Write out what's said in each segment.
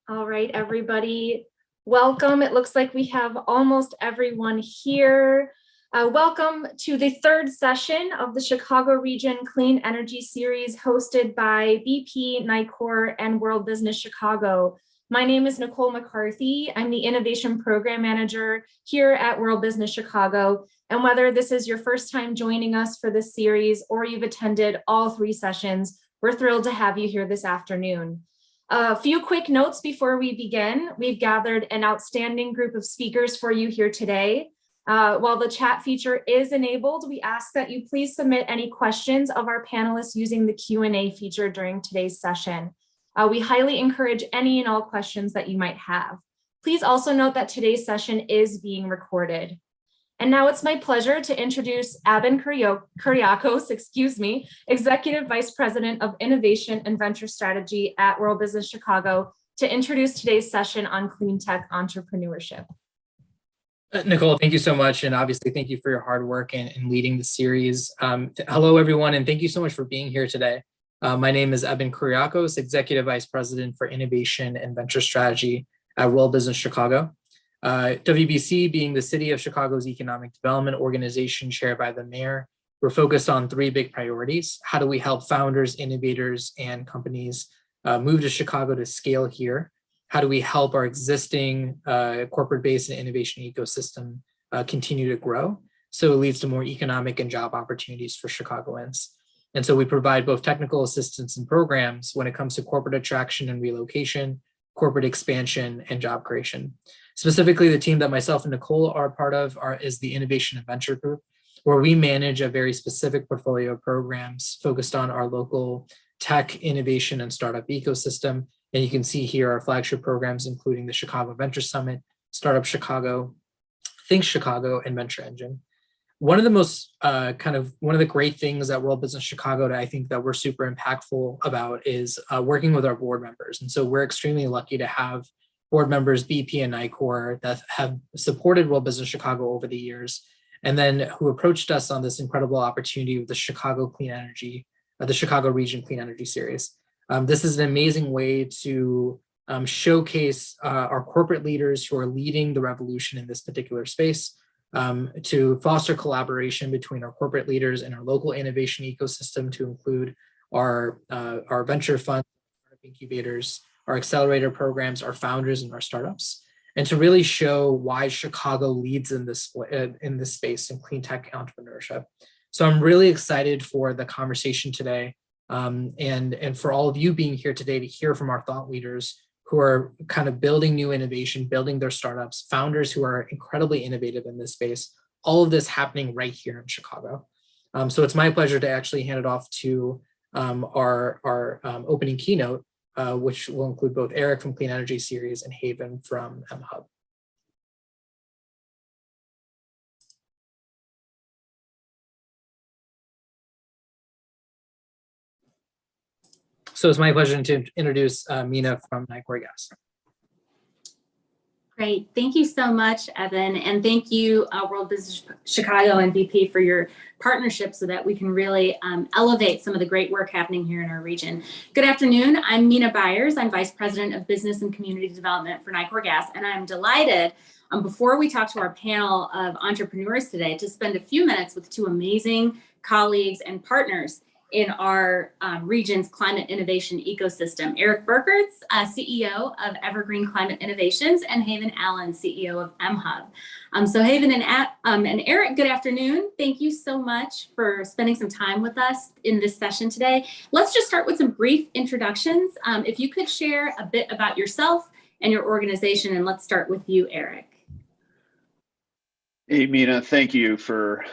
All right, everybody, welcome. It looks like we have almost everyone here. Welcome to the third session of the Chicago Region Clean Energy Series hosted by BP, Nicor, and World Business Chicago. My name is Nicole McCarthy. I'm the Innovation Program Manager here at World Business Chicago. And whether this is your first time joining us for this series or you've attended all three sessions, we're thrilled to have you here this afternoon. A few quick notes before we begin. We've gathered an outstanding group of speakers for you here today. While the chat feature is enabled, we ask that you please submit any questions of our panelists using the Q&A feature during today's session. We highly encourage any and all questions that you might have. Please also note that today's session is being recorded. And now it's my pleasure to introduce Ampy Power, Executive Vice President of Innovation and Venture Strategy at World Business Chicago, to introduce today's session on CleanTech entrepreneurship. Nicole, thank you so much. And obviously, thank you for your hard work in leading the series. Hello, everyone, and thank you so much for being here today. My name is Ampy Power, Executive Vice President for Innovation and Venture Strategy at World Business Chicago. WBC being the City of Chicago's economic development organization chaired by the mayor, we're focused on three big priorities. How do we help founders, innovators, and companies move to Chicago to scale here? How do we help our existing corporate base and innovation ecosystem continue to grow so it leads to more economic and job opportunities for Chicagoans? And so we provide both technical assistance and programs when it comes to corporate attraction and relocation, corporate expansion, and job creation. Specifically, the team that myself and Nicole are part of is the Innovation and Venture Group, where we manage a very specific portfolio of programs focused on our local tech, innovation, and startup ecosystem. And you can see here our flagship programs, including the Chicago Venture Summit, Startup Chicago, Think Chicago, and Venture Engine. One of the most one of the great things at World Business Chicago that I think that we're super impactful about is working with our board members. And so we're extremely lucky to have board members, BP and Nicor, that have supported World Business Chicago over the years, and then who approached us on this incredible opportunity with the Chicago Clean Energy, the Chicago Region Clean Energy Series. This is an amazing way to showcase our corporate leaders who are leading the revolution in this particular space, to foster collaboration between our corporate leaders and our local innovation ecosystem, to include our venture funds, our incubators, our accelerator programs, our founders, and our startups, and to really show why Chicago leads in this space in clean tech entrepreneurship. So I'm really excited for the conversation today, and for all of you being here today to hear from our thought leaders who are kind of building new innovation, building their startups, founders who are incredibly innovative in this space, all of this happening right here in Chicago. So it's my pleasure to actually hand it off to our opening keynote, which will include both Erik from Clean Energy Series and Haven from mHub. So it's my pleasure to introduce Mina from Nicor Gas. Great, thank you so much, Evan, and thank you, World Business Chicago and BP, for your partnership so that we can really elevate some of the great work happening here in our region. Good afternoon, I'm Mina Byers. I'm Vice President of Business and Community Development for Nicor Gas, and I'm delighted, before we talk to our panel of entrepreneurs today, to spend a few minutes with two amazing colleagues and partners in our region's climate innovation ecosystem. Erik Bikerts, CEO of Evergreen Climate Innovations, and Haven Allen, CEO of mHub. So Haven and Erik, good afternoon. Thank you so much for spending some time with us in this session today. Let's just start with some brief introductions. If you could share a bit about yourself and your organization, and let's start with you, Erik. Hey, Mina, thank you for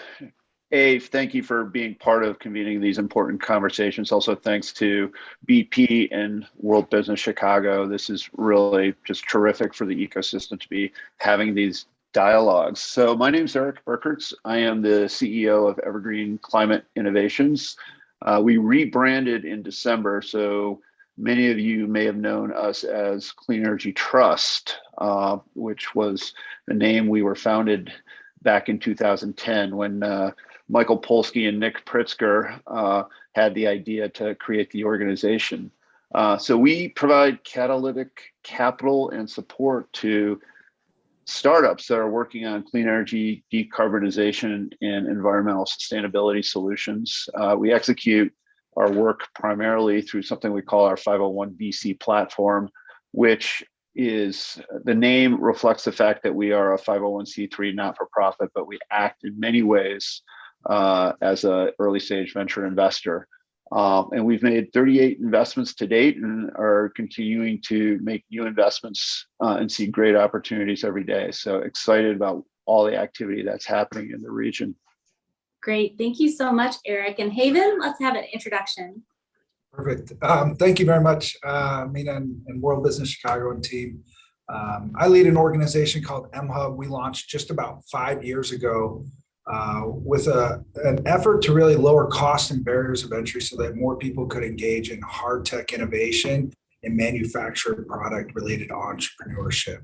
being part of convening these important conversations. Also, thanks to BP and World Business Chicago. This is really just terrific for the ecosystem to be having these dialogues. So my name is Erik Bikerts. I am the CEO of Evergreen Climate Innovations. We rebranded in December, so many of you may have known us as Clean Energy Trust, which was the name we were founded back in 2010 when Michael Polsky and Nick Pritzker had the idea to create the organization. So we provide catalytic capital and support to startups that are working on clean energy, decarbonization, and environmental sustainability solutions. We execute our work primarily through something we call our 501 VC platform, which is, the name reflects the fact that we are a 501c3 not-for-profit, but we act in many ways as an early stage venture investor. And we've made 38 investments to date and are continuing to make new investments and see great opportunities every day. So excited about all the activity that's happening in the region. Great. Thank you so much, Erik. And Haven, let's have an introduction. Perfect. Thank you very much, Mina and World Business Chicago and team. I lead an organization called mHub. We launched just about 5 years ago with an effort to really lower costs and barriers of entry so that more people could engage in hard tech innovation and manufactured product related entrepreneurship.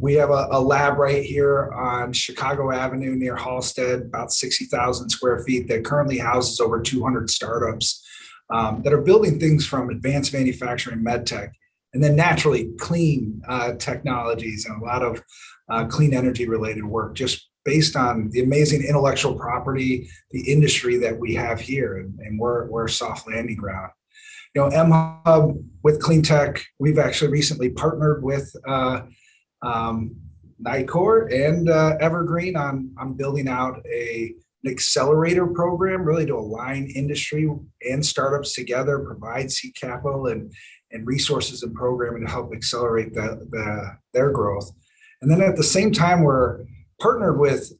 We have a lab right here on Chicago Avenue near Halstead, about 60,000 square feet, that currently houses over 200 startups that are building things from advanced manufacturing, med tech, and then naturally clean technologies and a lot of clean energy related work, just based on the amazing intellectual property, the industry that we have here, and we're a soft landing ground. You know, mHub with CleanTech, we've actually recently partnered with Nicor and Evergreen on building out an accelerator program, really to align industry and startups together, provide seed capital and resources and programming to help accelerate their growth. And then at the same time, we're partnered with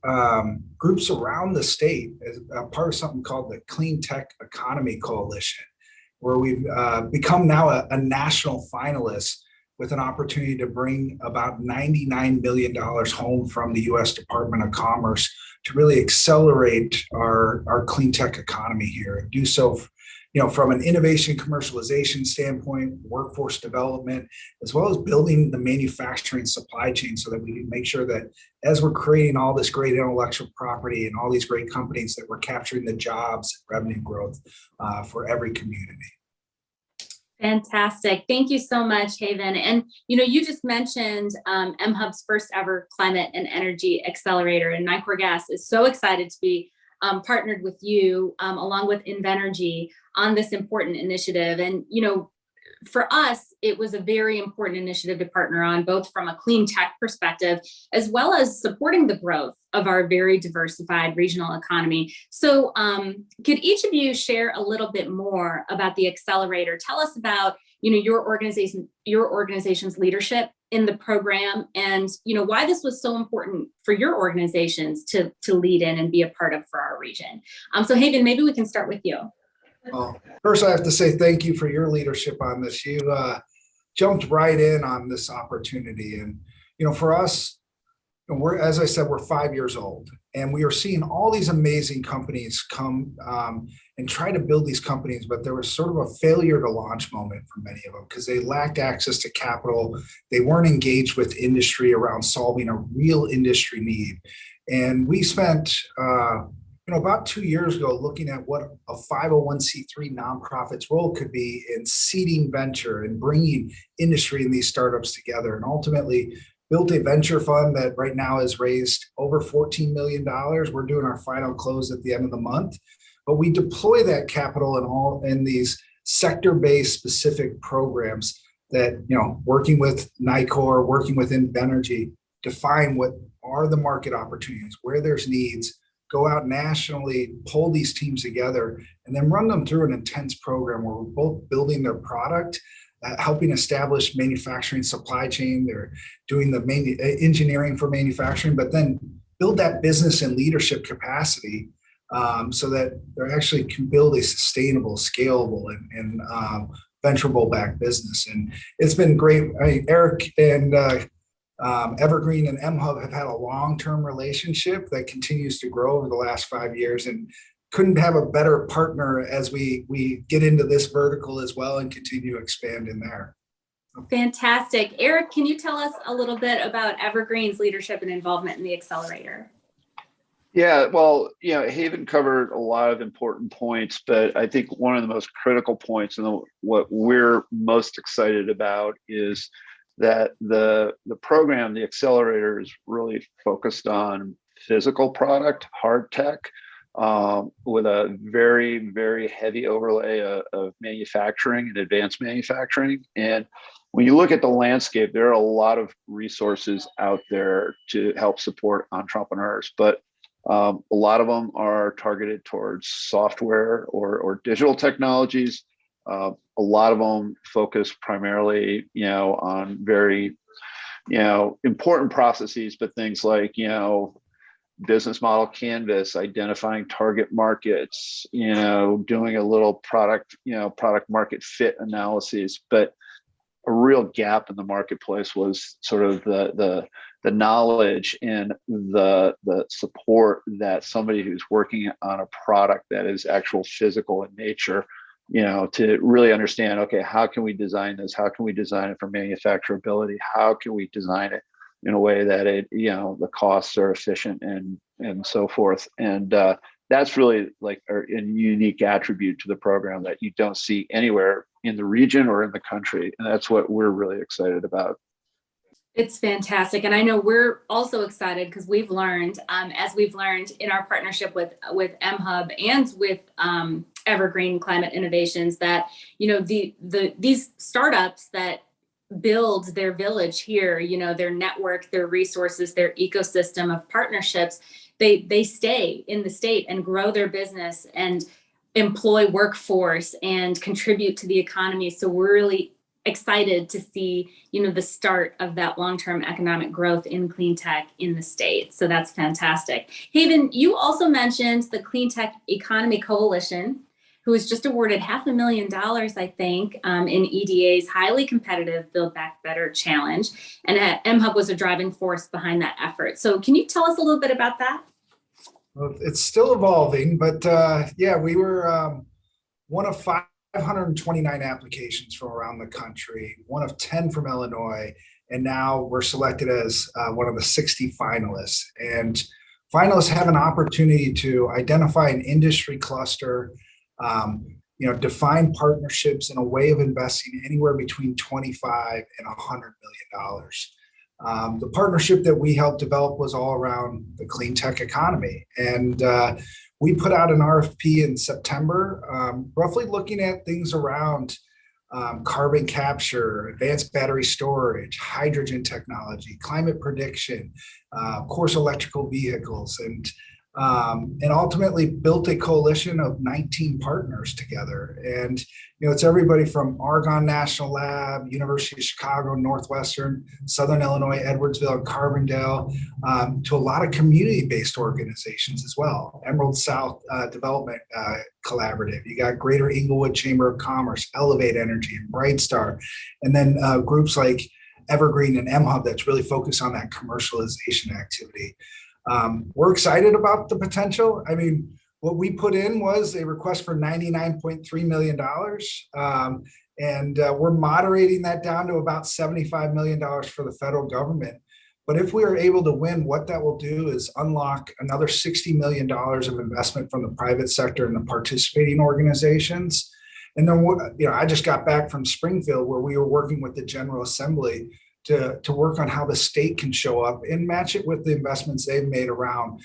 groups around the state as a part of something called the CleanTech Economy Coalition, where we've become now a national finalist with an opportunity to bring about $99 million home from the U.S. Department of Commerce to really accelerate our clean tech economy here, and do so, you know, from an innovation commercialization standpoint, workforce development, as well as building the manufacturing supply chain so that we can make sure that as we're creating all this great intellectual property and all these great companies, that we're capturing the jobs and revenue growth for every community. Fantastic. Thank you so much, Haven. And, you know, you just mentioned mHub's first ever climate and energy accelerator, and Nicor Gas is so excited to be partnered with you along with Invenergy on this important initiative. And, you know, for us, it was a very important initiative to partner on, both from a clean tech perspective, as well as supporting the growth of our very diversified regional economy. So could each of you share a little bit more about the accelerator? Tell us about, you know, your organization's leadership in the program, and, you know, why this was so important for your organizations to lead in and be a part of for our region. So Haven, maybe we can start with you. Well, first I have to say thank you for your leadership on this. You jumped right in on this opportunity. And, you know, for us, we're, as I said, we're 5 years old, and we are seeing all these amazing companies come and try to build these companies, but there was sort of a failure to launch moment for many of them because they lacked access to capital. They weren't engaged with industry around solving a real industry need. And we spent, you know, about 2 years ago, looking at what a 501c3 nonprofit's role could be in seeding venture and bringing industry and these startups together, and ultimately built a venture fund that right now has raised over $14 million. We're doing our final close at the end of the month, but we deploy that capital in these sector-based specific programs that, you know, working with Nicor, working with Invenergy, define what are the market opportunities, where there's needs, go out nationally, pull these teams together, and then run them through an intense program where we're both building their product, helping establish manufacturing supply chain. They're doing the engineering for manufacturing, but then build that business and leadership capacity so that they actually can build a sustainable, scalable, and venturable backed business. And it's been great. I mean, Erik and Evergreen and mHub have had a long-term relationship that continues to grow over the last 5 years, and couldn't have a better partner as we get into this vertical as well and continue to expand in there. Fantastic. Erik, can you tell us a little bit about Evergreen's leadership and involvement in the accelerator? Yeah, well, Haven covered a lot of important points, but I think one of the most critical points and what we're most excited about is that the program, the Accelerator, is really focused on physical product, hard tech, with a very, very heavy overlay of manufacturing and advanced manufacturing. And when you look at the landscape, there are a lot of resources out there to help support entrepreneurs, but a lot of them are targeted towards software or digital technologies. A lot of them focus primarily, on very, important processes, but things like, business model canvas, identifying target markets, doing a little product market fit analyses. But a real gap in the marketplace was sort of the knowledge and the support that somebody who's working on a product that is actual physical in nature, to really understand, okay, how can we design this? How can we design it for manufacturability? How can we design it in a way that the costs are efficient and so forth? And that's really like a unique attribute to the program that you don't see anywhere in the region or in the country. And that's what we're really excited about. It's fantastic. And I know we're also excited because we've learned, as we've learned in our partnership with mHub and with Evergreen Climate Innovations, that, these startups that build their village here, their network, their resources, their ecosystem of partnerships, they stay in the state and grow their business and employ workforce and contribute to the economy. So we're really excited to see, the start of that long-term economic growth in clean tech in the state. So that's fantastic. Haven, you also mentioned the CleanTech Economy Coalition, who was just awarded $500,000, I think, in EDA's highly competitive Build Back Better challenge. And mHub was a driving force behind that effort. So can you tell us a little bit about that? Well, it's still evolving, but we were one of 529 applications from around the country, one of 10 from Illinois, and now we're selected as one of the 60 finalists. And finalists have an opportunity to identify an industry cluster, define partnerships in a way of investing anywhere between $25 and $100 million. The partnership that we helped develop was all around the clean tech economy. And we put out an RFP in September, roughly looking at things around carbon capture, advanced battery storage, hydrogen technology, climate prediction, of course, electrical vehicles, and ultimately built a coalition of 19 partners together. And, it's everybody from Argonne National Lab, University of Chicago, Northwestern, Southern Illinois, Edwardsville, and Carbondale, to a lot of community-based organizations as well. Emerald South Development Collaborative. You got Greater Inglewood Chamber of Commerce, Elevate Energy, and Brightstar. And then groups like Evergreen and mHub that's really focused on that commercialization activity. We're excited about the potential. I mean, what we put in was a request for $99.3 million. And we're moderating that down to about $75 million for the federal government. But if we are able to win, what that will do is unlock another $60 million of investment from the private sector and the participating organizations. And then, I just got back from Springfield, where we were working with the General Assembly to work on how the state can show up and match it with the investments they've made around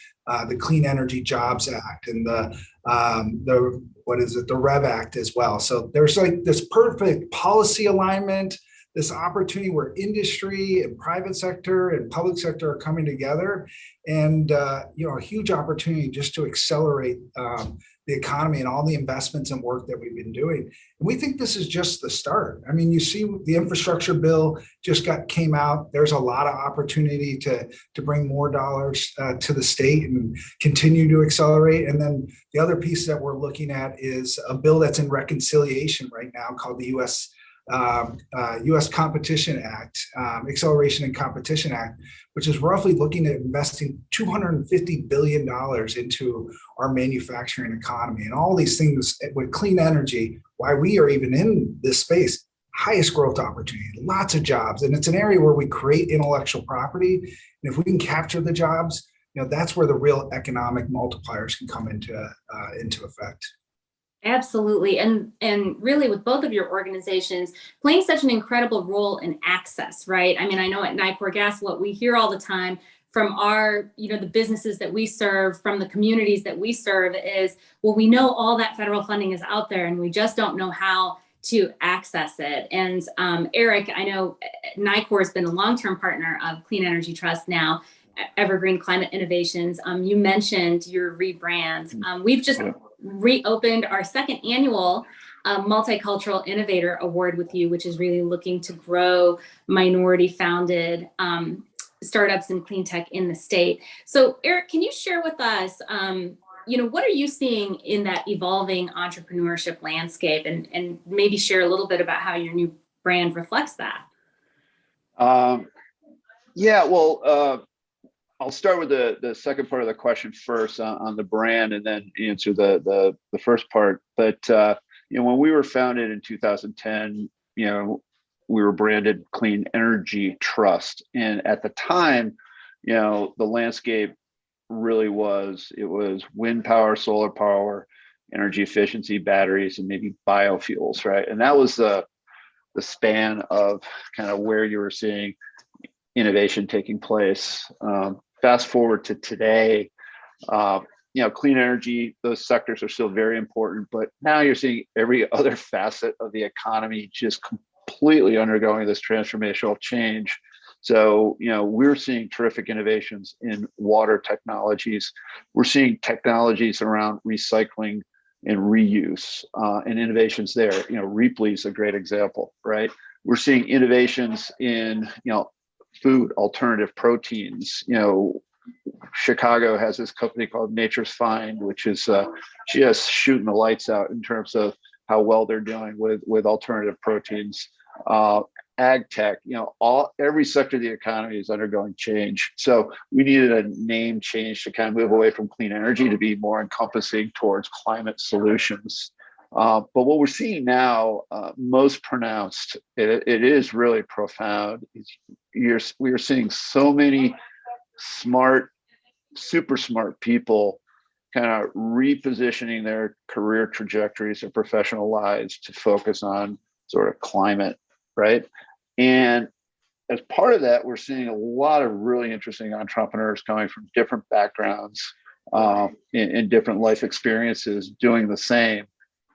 the Clean Energy Jobs Act and the REV Act as well. So there's like this perfect policy alignment, this opportunity where industry and private sector and public sector are coming together, and a huge opportunity just to accelerate the economy and all the investments and work that we've been doing. And we think this is just the start. I mean, you see the infrastructure bill just came out. There's a lot of opportunity to bring more dollars to the state and continue to accelerate. And then the other piece that we're looking at is a bill that's in reconciliation right now called the U.S. Competition Act, Acceleration and Competition Act, which is roughly looking at investing $250 billion into our manufacturing economy. And all these things with clean energy, why we are even in this space, highest growth opportunity, lots of jobs. And it's an area where we create intellectual property. And if we can capture the jobs, that's where the real economic multipliers can come into effect. Absolutely. And really with both of your organizations playing such an incredible role in access, right? I mean, I know at Nicor Gas, what we hear all the time from our, the businesses that we serve, from the communities that we serve is, well, we know all that federal funding is out there and we just don't know how to access it. And Erik, I know Nicor has been a long-term partner of Clean Energy Trust, now Evergreen Climate Innovations. You mentioned your rebrand. We've just reopened our second annual Multicultural Innovator Award with you, which is really looking to grow minority-founded startups in clean tech in the state. So Erik, can you share with us, what are you seeing in that evolving entrepreneurship landscape, and maybe share a little bit about how your new brand reflects that? I'll start with the second part of the question first on the brand, and then answer the first part. But when we were founded in 2010, we were branded Clean Energy Trust, and at the time, the landscape really was wind power, solar power, energy efficiency, batteries, and maybe biofuels, right? And that was the span of kind of where you were seeing innovation taking place. Fast forward to today, clean energy, those sectors are still very important, but now you're seeing every other facet of the economy just completely undergoing this transformational change. So, we're seeing terrific innovations in water technologies. We're seeing technologies around recycling and reuse, and innovations there. Reaply is a great example, right? We're seeing innovations in, food, alternative proteins. Chicago has this company called Nature's Find, which is just shooting the lights out in terms of how well they're doing with alternative proteins. Ag tech, every sector of the economy is undergoing change. So we needed a name change to kind of move away from clean energy to be more encompassing towards climate solutions. But what we're seeing now, most pronounced, it is really profound. We are seeing so many smart, super smart people kind of repositioning their career trajectories and professional lives to focus on sort of climate, right? And as part of that, we're seeing a lot of really interesting entrepreneurs coming from different backgrounds, in different life experiences, doing the same.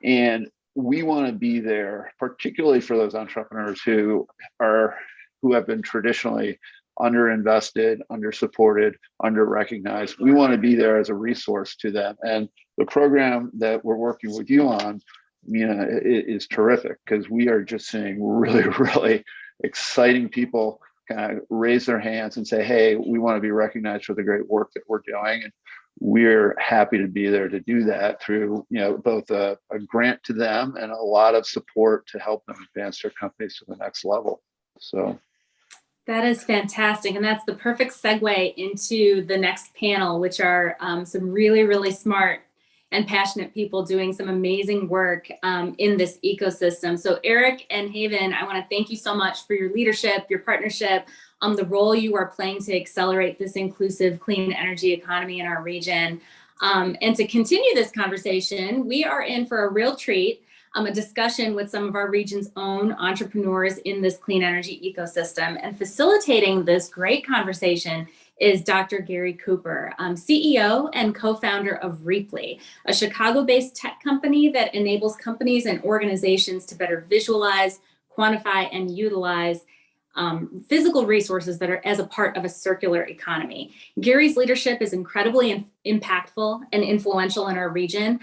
And we want to be there, particularly for those entrepreneurs who have been traditionally underinvested, undersupported, underrecognized. We want to be there as a resource to them. And the program that we're working with you on, is terrific, because we are just seeing really, really exciting people kind of raise their hands and say, hey, we want to be recognized for the great work that we're doing. And we're happy to be there to do that through, both a grant to them and a lot of support to help them advance their companies to the next level. So that is fantastic. And that's the perfect segue into the next panel, which are some really, really smart and passionate people doing some amazing work in this ecosystem. So Erik and Haven, I want to thank you so much for your leadership, your partnership, the role you are playing to accelerate this inclusive clean energy economy in our region. And to continue this conversation, we are in for a real treat, a discussion with some of our region's own entrepreneurs in this clean energy ecosystem. And facilitating this great conversation is Dr. Gary Cooper, CEO and co-founder of Reaply, a Chicago-based tech company that enables companies and organizations to better visualize, quantify, and utilize physical resources that are as a part of a circular economy. Gary's leadership is incredibly impactful and influential in our region.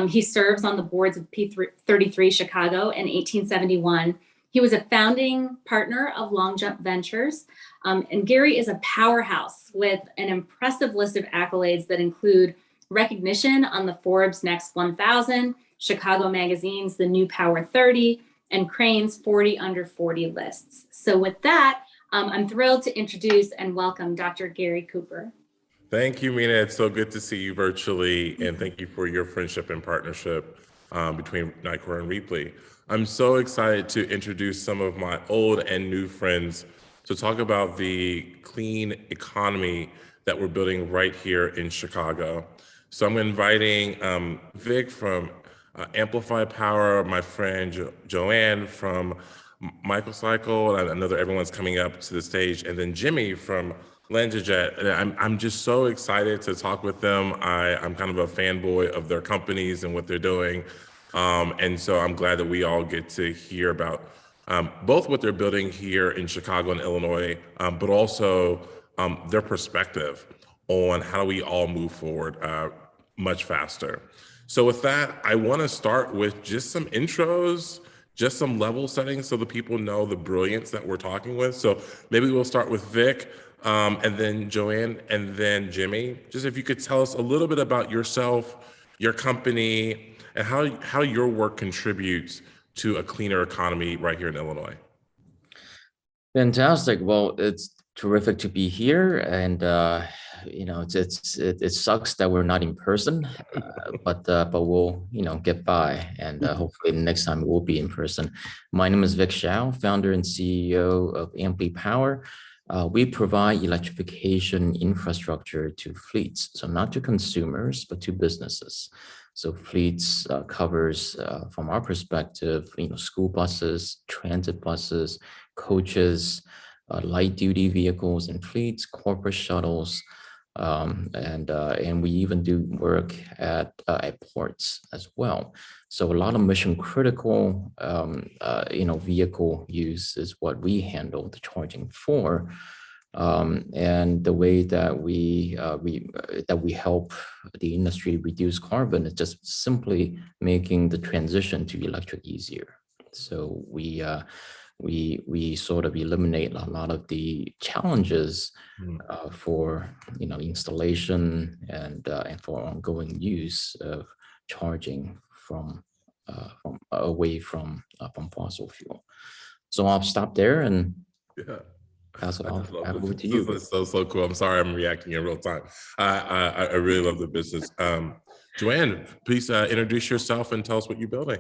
He serves on the boards of P33 Chicago in 1871. He was a founding partner of Long Jump Ventures. And Gary is a powerhouse with an impressive list of accolades that include recognition on the Forbes Next 1000, Chicago Magazine's The New Power 30, and Crane's 40 Under 40 lists. So with that, I'm thrilled to introduce and welcome Dr. Gary Cooper. Thank you, Mina. It's so good to see you virtually, and thank you for your friendship and partnership between Nicor and Reaply. I'm so excited to introduce some of my old and new friends to talk about the clean economy that we're building right here in Chicago. So I'm inviting Vic from Amplify Power, my friend Joanne from Microcycle, and I know that everyone's coming up to the stage, and then Jimmy from LanzaJet. And I'm just so excited to talk with them. I'm kind of a fanboy of their companies and what they're doing. And so I'm glad that we all get to hear about both what they're building here in Chicago and Illinois, but also their perspective on how we all move forward much faster. So with that, I want to start with just some intros, just some level setting so the people know the brilliance that we're talking with. So maybe we'll start with Vic, and then Joanne, and then Jimmy. Just if you could tell us a little bit about yourself, your company, and how your work contributes to a cleaner economy right here in Illinois. Fantastic. Well, it's terrific to be here, and it sucks that we're not in person, but we'll get by, and hopefully next time we'll be in person. My name is Vic Xiao, founder and CEO of Ampy Power. We provide electrification infrastructure to fleets, so not to consumers, but to businesses. So fleets covers, from our perspective, school buses, transit buses, coaches, light duty vehicles and fleets, corporate shuttles, and we even do work at ports as well. So a lot of mission critical, vehicle use is what we handle the charging for. And the way that we help the industry reduce carbon is just simply making the transition to electric easier. So we sort of eliminate a lot of the challenges for installation and for ongoing use of charging from away from fossil fuel. So I'll stop there and pass it off over to you. This is so cool. I'm sorry I'm reacting in real time. I really love the business. Joanne, please introduce yourself and tell us what you're building.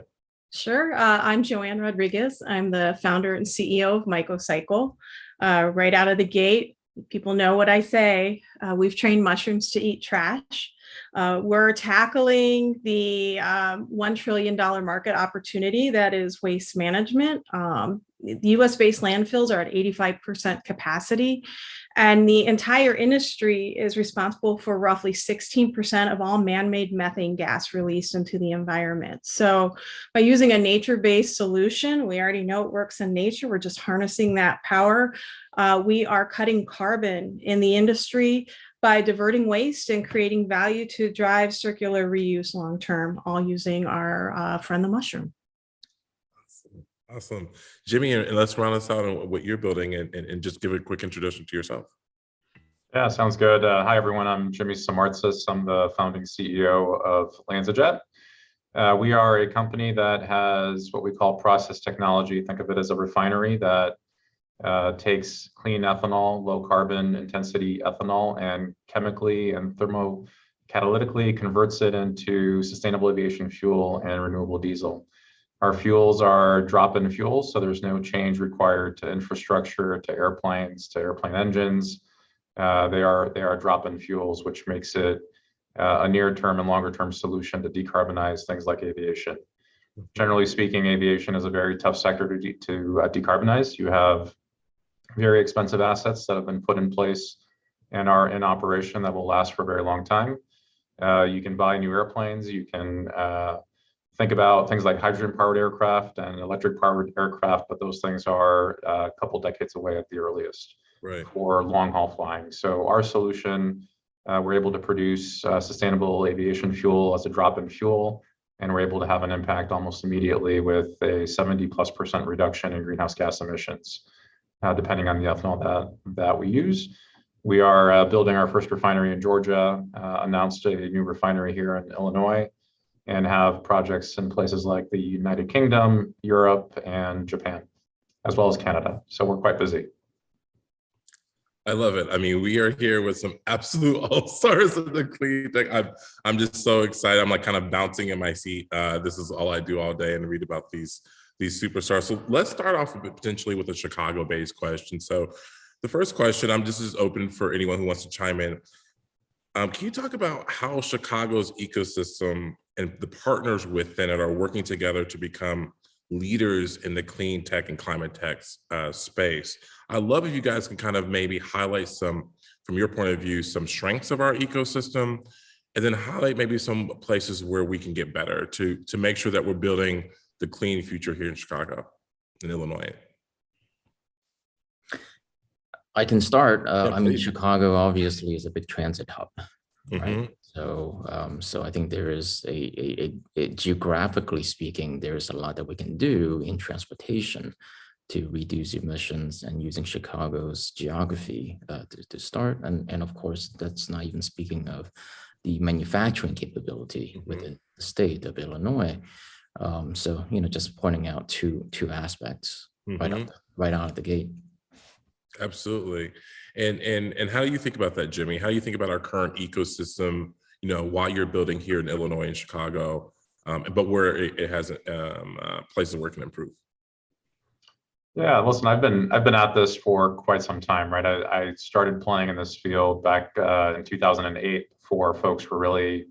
Sure. I'm Joanne Rodriguez. I'm the founder and CEO of Microcycle. Right out of the gate, people know what I say. We've trained mushrooms to eat trash. We're tackling the $1 trillion market opportunity that is waste management. The US-based landfills are at 85% capacity, and the entire industry is responsible for roughly 16% of all man-made methane gas released into the environment. So by using a nature-based solution, we already know it works in nature, we're just harnessing that power. We are cutting carbon in the industry by diverting waste and creating value to drive circular reuse long-term, all using our friend, the mushroom. Awesome. Jimmy, and let's round us out on what you're building and just give a quick introduction to yourself. Yeah, sounds good. Hi, everyone. I'm Jimmy Samartzis. I'm the founding CEO of LanzaJet. We are a company that has what we call process technology. Think of it as a refinery that takes clean ethanol, low carbon intensity ethanol, and chemically and thermocatalytically converts it into sustainable aviation fuel and renewable diesel. Our fuels are drop-in fuels, so there's no change required to infrastructure, to airplanes, to airplane engines. They are drop-in fuels, which makes it a near-term and longer-term solution to decarbonize things like aviation. Generally speaking, aviation is a very tough sector to decarbonize. You have very expensive assets that have been put in place and are in operation that will last for a very long time. You can buy new airplanes. You can think about things like hydrogen-powered aircraft and electric-powered aircraft, but those things are a couple decades away at the earliest for long-haul flying. So our solution, we're able to produce sustainable aviation fuel as a drop-in fuel, and we're able to have an impact almost immediately with a 70+% reduction in greenhouse gas emissions, depending on the ethanol that we use. We are building our first refinery in Georgia, announced a new refinery here in Illinois, and have projects in places like the United Kingdom, Europe, and Japan, as well as Canada. So we're quite busy. I love it. I mean, we are here with some absolute all-stars of the CleanTech. I'm just so excited. I'm like kind of bouncing in my seat. This is all I do all day and read about these superstars. So let's start off potentially with a Chicago-based question. So The first question, this is open for anyone who wants to chime in. Can you talk about how Chicago's ecosystem and the partners within it are working together to become leaders in the clean tech and climate tech space? I'd love if you guys can kind of maybe highlight some, from your point of view, some strengths of our ecosystem, and then highlight maybe some places where we can get better to make sure that we're building the clean future here in Chicago and Illinois. I can start. Yeah, I mean, please. Chicago obviously is a big transit hub, right? Mhm. So I think there is a geographically speaking, there's a lot that we can do in transportation to reduce emissions, and using Chicago's geography to start. And of course, that's not even speaking of the manufacturing capability within the state of Illinois. So, just pointing out two aspects right out of the gate. Absolutely. And how do you think about that, Jimmy? How do you think about our current ecosystem, while you're building here in Illinois and Chicago, but where it has places where it can improve? Yeah, listen, I've been at this for quite some time, right? I started playing in this field back in 2008 before folks were really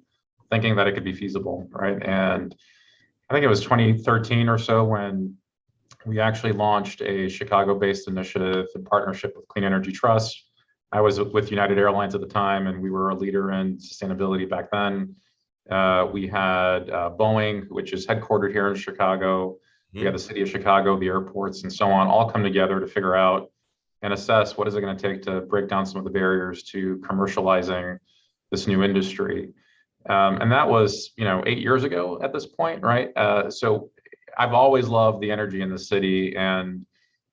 thinking that it could be feasible, right? And I think it was 2013 or so when we actually launched a Chicago-based initiative in partnership with Clean Energy Trust. I was with United Airlines at the time, and we were a leader in sustainability back then. We had Boeing, which is headquartered here in Chicago. We had the city of Chicago, the airports, and so on, all come together to figure out and assess what is it going to take to break down some of the barriers to commercializing this new industry. And that was, 8 years ago at this point, right? So I've always loved the energy in the city and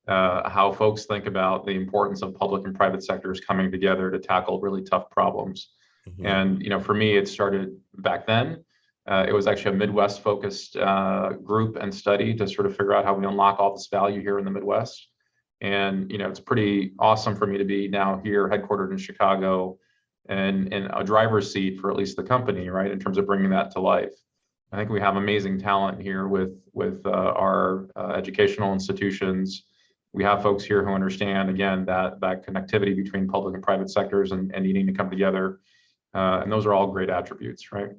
how folks think about the importance of public and private sectors coming together to tackle really tough problems. And, for me, it started back then. It was actually a Midwest-focused group and study to sort of figure out how we unlock all this value here in the Midwest. And, it's pretty awesome for me to be now here headquartered in Chicago and in a driver's seat for at least the company, right, in terms of bringing that to life. I think we have amazing talent here with our educational institutions. We have folks here who understand, again, that connectivity between public and private sectors and needing to come together. And those are all great attributes, right?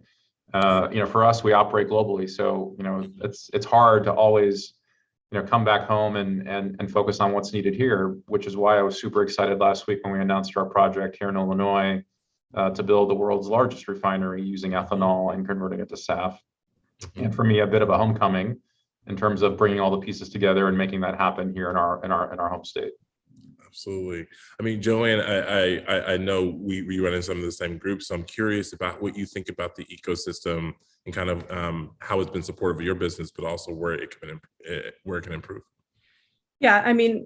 For us, we operate globally. So, it's hard to always, come back home and focus on what's needed here, which is why I was super excited last week when we announced our project here in Illinois to build the world's largest refinery using ethanol and converting it to SAF. And for me, a bit of a homecoming in terms of bringing all the pieces together and making that happen here in our home state. Absolutely. I mean, Joanne, I know we run in some of the same groups, so I'm curious about what you think about the ecosystem and kind of how it's been supportive of your business, but also where it can improve. Yeah, I mean,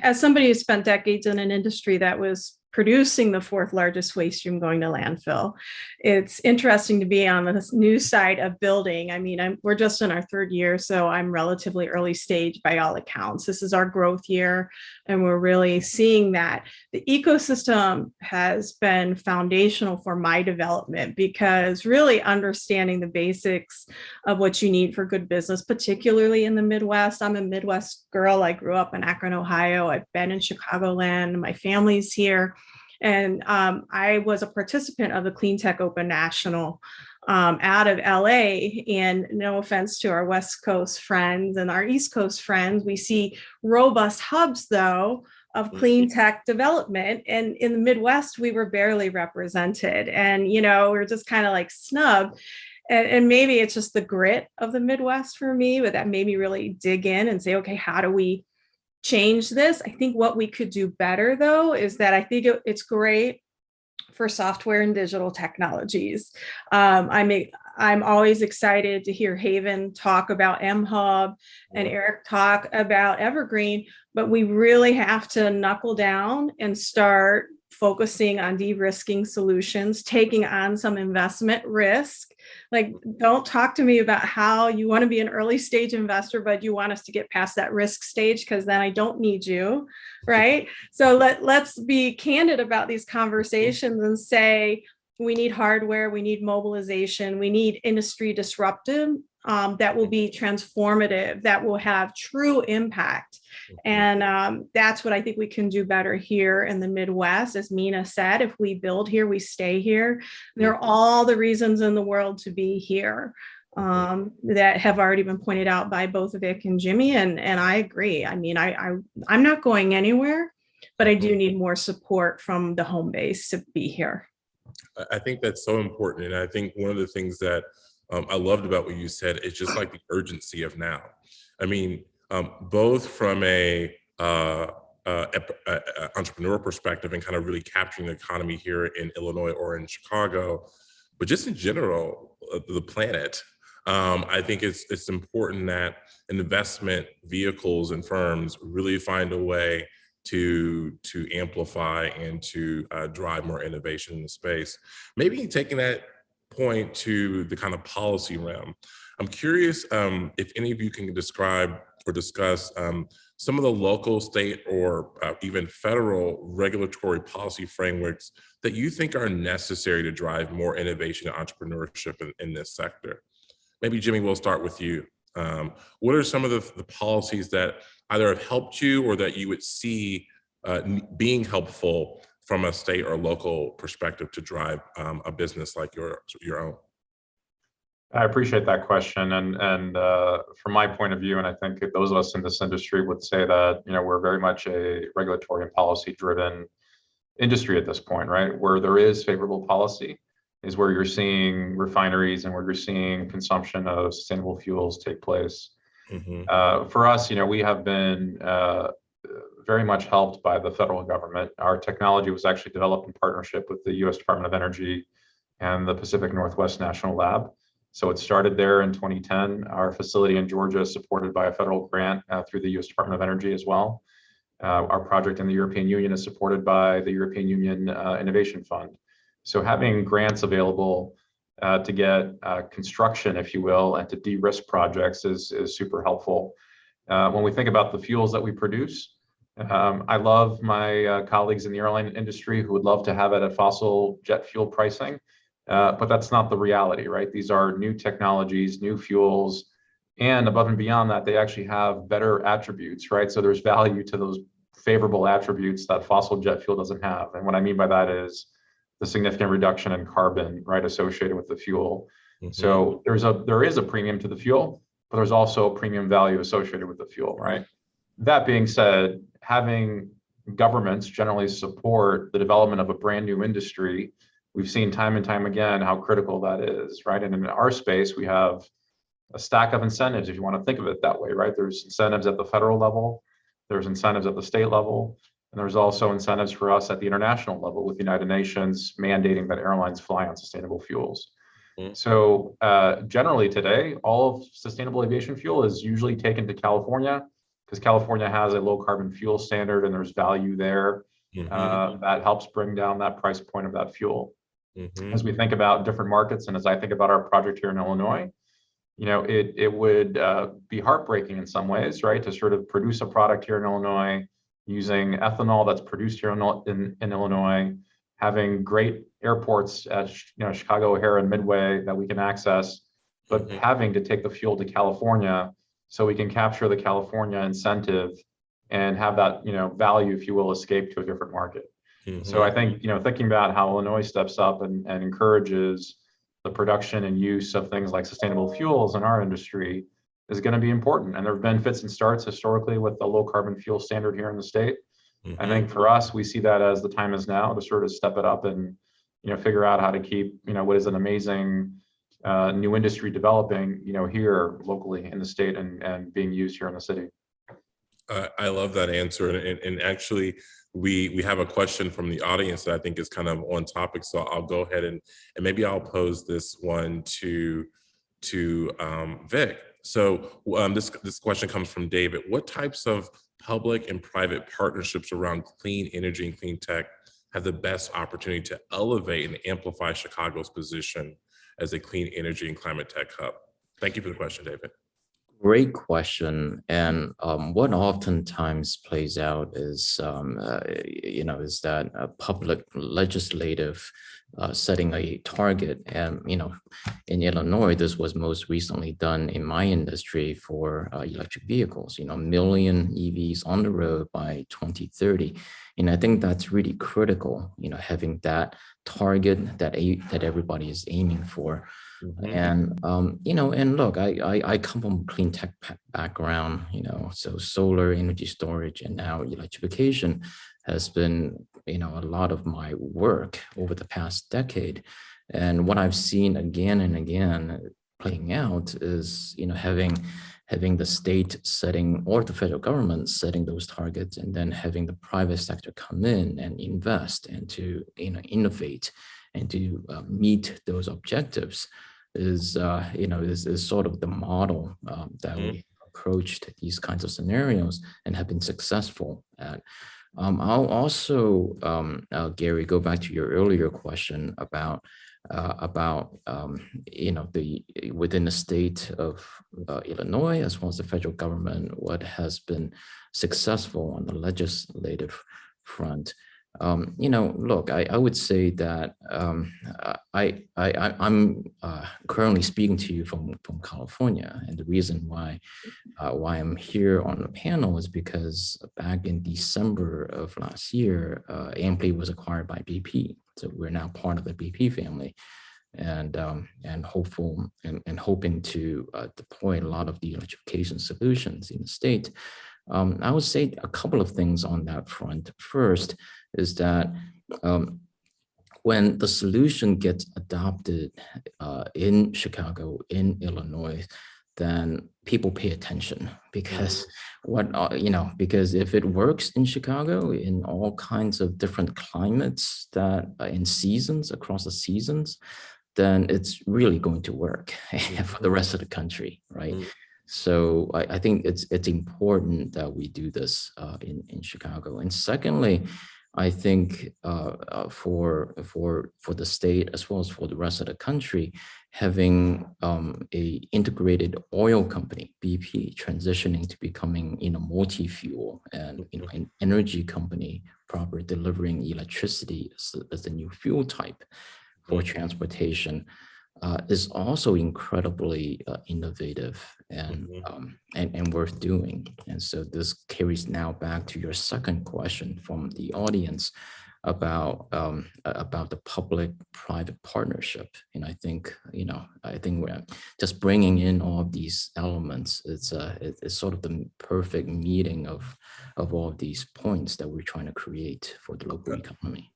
as somebody who spent decades in an industry that was producing the fourth largest waste stream going to landfill, it's interesting to be on this new side of building. I mean, we're just in our third year, so I'm relatively early stage by all accounts. This is our growth year, and we're really seeing that. The ecosystem has been foundational for my development because really understanding the basics of what you need for good business, particularly in the Midwest. I'm a Midwest girl. I grew up in Akron, Ohio. I've been in Chicagoland. My family's here. And I was a participant of the CleanTech Open National out of LA. And no offense to our West Coast friends and our East Coast friends, we see robust hubs, though, of clean tech development. And in the Midwest, we were barely represented. And, we're just kind of like snubbed. And maybe it's just the grit of the Midwest for me, but that made me really dig in and say, okay, how do we change this? I think what we could do better, though, is that I think it's great for software and digital technologies. I'm always excited to hear Haven talk about mHub and Erik talk about Evergreen, but we really have to knuckle down and start focusing on de-risking solutions, taking on some investment risk. Like, don't talk to me about how you want to be an early stage investor, but you want us to get past that risk stage, because then I don't need you, right? So let's be candid about these conversations and say, we need hardware, we need mobilization, we need industry disruption that will be transformative, that will have true impact. And that's what I think we can do better here in the Midwest. As Mina said, if we build here, we stay here. There are all the reasons in the world to be here that have already been pointed out by both Vic and Jimmy. And I agree. I mean, I'm not going anywhere, but I do need more support from the home base to be here. I think that's so important. And I think one of the things that I loved about what you said is just like the urgency of now. I mean, both from a entrepreneur perspective and kind of really capturing the economy here in Illinois or in Chicago, but just in general, the planet. I think it's important that investment vehicles and firms really find a way to amplify and to drive more innovation in the space. Maybe taking that point to the kind of policy realm. I'm curious if any of you can describe or discuss some of the local, state, or even federal regulatory policy frameworks that you think are necessary to drive more innovation and entrepreneurship in this sector. Maybe Jimmy, we'll start with you. What are some of the policies that either have helped you or that you would see being helpful from a state or local perspective to drive a business like your own? I appreciate that question, and from my point of view, and I think those of us in this industry would say that we're very much a regulatory and policy-driven industry at this point, right? Where there is favorable policy is where you're seeing refineries and where you're seeing consumption of sustainable fuels take place. For us, we have been very much helped by the federal government. Our technology was actually developed in partnership with the U.S. Department of Energy and the Pacific Northwest National Lab. So it started there in 2010. Our facility in Georgia is supported by a federal grant through the U.S. Department of Energy as well. Our project in the European Union is supported by the European Union Innovation Fund. So having grants available to get construction, if you will, and to de-risk projects is super helpful. When we think about the fuels that we produce, I love my colleagues in the airline industry who would love to have it at fossil jet fuel pricing, but that's not the reality, right? These are new technologies, new fuels, and above and beyond that, they actually have better attributes, right? So there's value to those favorable attributes that fossil jet fuel doesn't have. And what I mean by that is the significant reduction in carbon, right, associated with the fuel. So there is a premium to the fuel, but there's also a premium value associated with the fuel, right? That being said, having governments generally support the development of a brand new industry, we've seen time and time again how critical that is, right? And in our space, we have a stack of incentives, if you want to think of it that way, right? There's incentives at the federal level, there's incentives at the state level, and there's also incentives for us at the international level with the United Nations mandating that airlines fly on sustainable fuels. So generally today, all of sustainable aviation fuel is usually taken to California because California has a low carbon fuel standard and there's value there that helps bring down that price point of that fuel. As we think about different markets and as I think about our project here in Illinois, it would be heartbreaking in some ways, right? To sort of produce a product here in Illinois using ethanol that's produced here in Illinois, having great airports at Chicago, O'Hare, and Midway that we can access, but having to take the fuel to California so we can capture the California incentive and have that value, if you will, escape to a different market. So I think thinking about how Illinois steps up and encourages the production and use of things like sustainable fuels in our industry is going to be important. And there have been fits and starts historically with the low carbon fuel standard here in the state. I think for us, we see that as the time is now to sort of step it up and figure out how to keep what is an amazing new industry developing here locally in the state and being used here in the city. I love that answer, and actually we have a question from the audience that I think is kind of on topic, so I'll go ahead and maybe I'll pose this one to Vic. So this question comes from David. What types of public and private partnerships around clean energy and clean tech have the best opportunity to elevate and amplify Chicago's position as a clean energy and climate tech hub? Thank you for the question, David. Great question. And what oftentimes plays out is, is that a public legislative setting a target. And, in Illinois, this was most recently done in my industry for electric vehicles, 1 million EVs on the road by 2030. And I think that's really critical, having that target that everybody is aiming for. And, and look, I come from a clean tech background, so solar energy storage and now electrification has been, a lot of my work over the past decade. And what I've seen again and again playing out is, having the state setting or the federal government setting those targets and then having the private sector come in and invest and to, innovate and to meet those objectives is sort of the model that we approached these kinds of scenarios and have been successful at. I'll also, Gary, go back to your earlier question about within the state of Illinois as well as the federal government, what has been successful on the legislative front. Look, I would say that I'm currently speaking to you from California, and the reason why I'm here on the panel is because back in December of last year, Amply was acquired by BP, so we're now part of the BP family, and hopeful and hoping to deploy a lot of the electrification solutions in the state. I would say a couple of things on that front. First is that when the solution gets adopted in Chicago, in Illinois, then people pay attention because because if it works in Chicago in all kinds of different climates that in seasons across the seasons, then it's really going to work for the rest of the country, right? So I think it's important that we do this in Chicago. And secondly, I think for the state as well as for the rest of the country, having a integrated oil company, BP, transitioning to becoming multi-fuel and an energy company, proper delivering electricity as the new fuel type for transportation. Is also incredibly innovative and worth doing. And so this carries now back to your second question from the audience about the public-private partnership. And I think we're just bringing in all of these elements. It's sort of the perfect meeting of all of these points that we're trying to create for the local economy.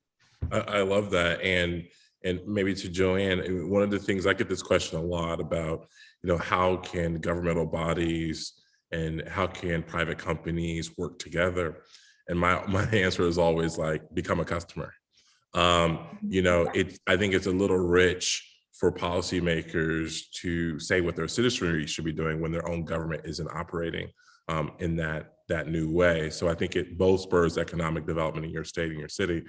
I love that. And maybe to Joanne, one of the things, I get this question a lot about, how can governmental bodies and how can private companies work together? And my answer is always like, become a customer. I think it's a little rich for policymakers to say what their citizenry should be doing when their own government isn't operating in that new way. So I think it both spurs economic development in your state and your city,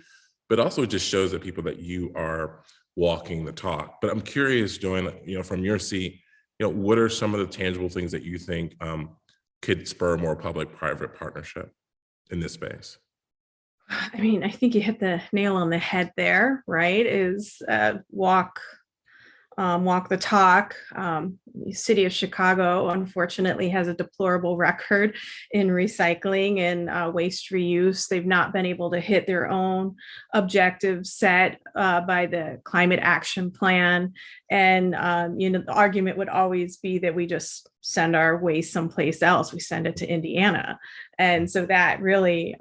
but also just shows that people that you are walking the talk. But I'm curious, Joanne, from your seat, what are some of the tangible things that you think could spur more public-private partnership in this space? I mean, I think you hit the nail on the head there, right? Is walk the talk. The city of Chicago, unfortunately, has a deplorable record in recycling and waste reuse. They've not been able to hit their own objectives set by the Climate Action Plan. And, the argument would always be that we just send our waste someplace else. We send it to Indiana. And so that really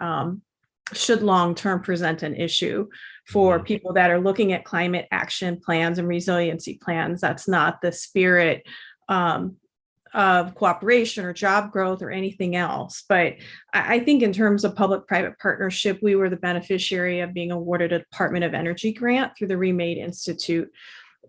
should long-term present an issue for people that are looking at climate action plans and resiliency plans. That's not the spirit of cooperation or job growth or anything else. But I think in terms of public-private partnership, we were the beneficiary of being awarded a Department of Energy grant through the Remade Institute.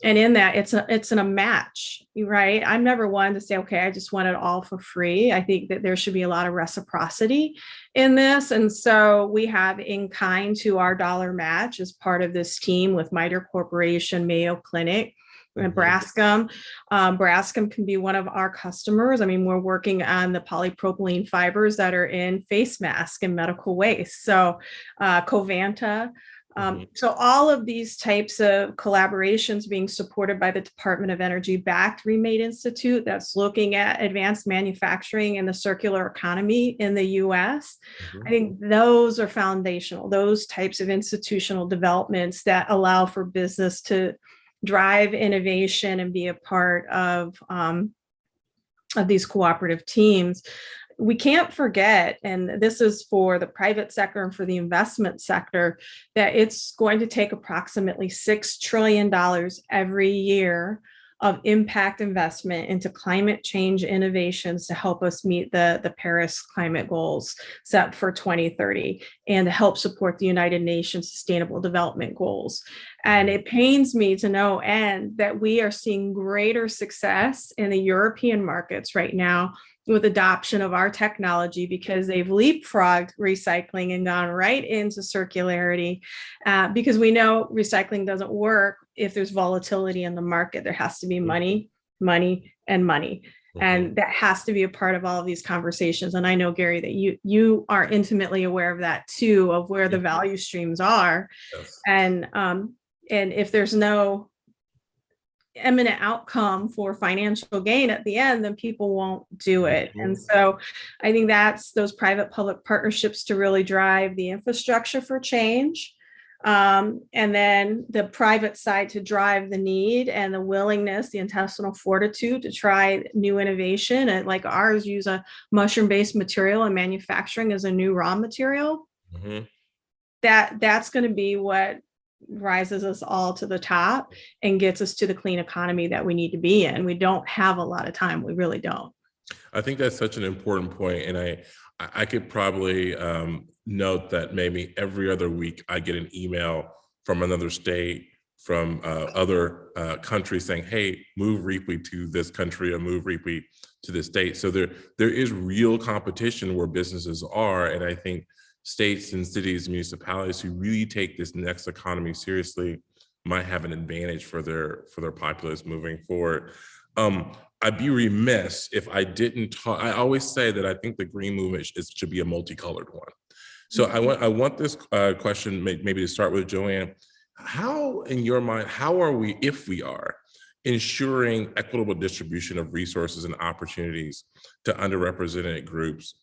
And in that, it's a match, right? I'm never one to say, okay, I just want it all for free. I think that there should be a lot of reciprocity in this. And so we have in kind to our dollar match as part of this team with MITRE Corporation, Mayo Clinic, Braskem. Braskem can be one of our customers. I mean, we're working on the polypropylene fibers that are in face masks and medical waste. So Covanta. So all of these types of collaborations being supported by the Department of Energy backed Remade Institute that's looking at advanced manufacturing and the circular economy in the US. I think those are foundational, those types of institutional developments that allow for business to drive innovation and be a part of these cooperative teams. We can't forget, and this is for the private sector and for the investment sector, that it's going to take approximately $6 trillion every year of impact investment into climate change innovations to help us meet the Paris climate goals set for 2030 and to help support the United Nations Sustainable Development Goals. And it pains me to no end that we are seeing greater success in the European markets right now with adoption of our technology because they've leapfrogged recycling and gone right into circularity because we know recycling doesn't work if there's volatility in the market. There has to be money, money, and money. And that has to be a part of all of these conversations. And I know, Gary, that you are intimately aware of that too, of where the value streams are. Yes. And if there's no imminent outcome for financial gain at the end, then people won't do it. And so I think that's those private public partnerships to really drive the infrastructure for change. And then the private side to drive the need and the willingness, the intestinal fortitude to try new innovation. And like ours, use a mushroom-based material and manufacturing as a new raw material. That's going to be what rises us all to the top and gets us to the clean economy that we need to be in. We don't have a lot of time. We really don't. I think that's such an important point. And I could probably note that maybe every other week I get an email from another state, from other countries saying, hey, move REAPWE to this country or move REAPWE to this state. So there is real competition where businesses are. And I think states and cities, municipalities who really take this next economy seriously might have an advantage for their populace moving forward. I'd be remiss if I didn't talk. I always say that I think the green movement should be a multicolored one. So I want this question maybe to start with Joanne. How, in your mind, how are we, if we are, ensuring equitable distribution of resources and opportunities to underrepresented groups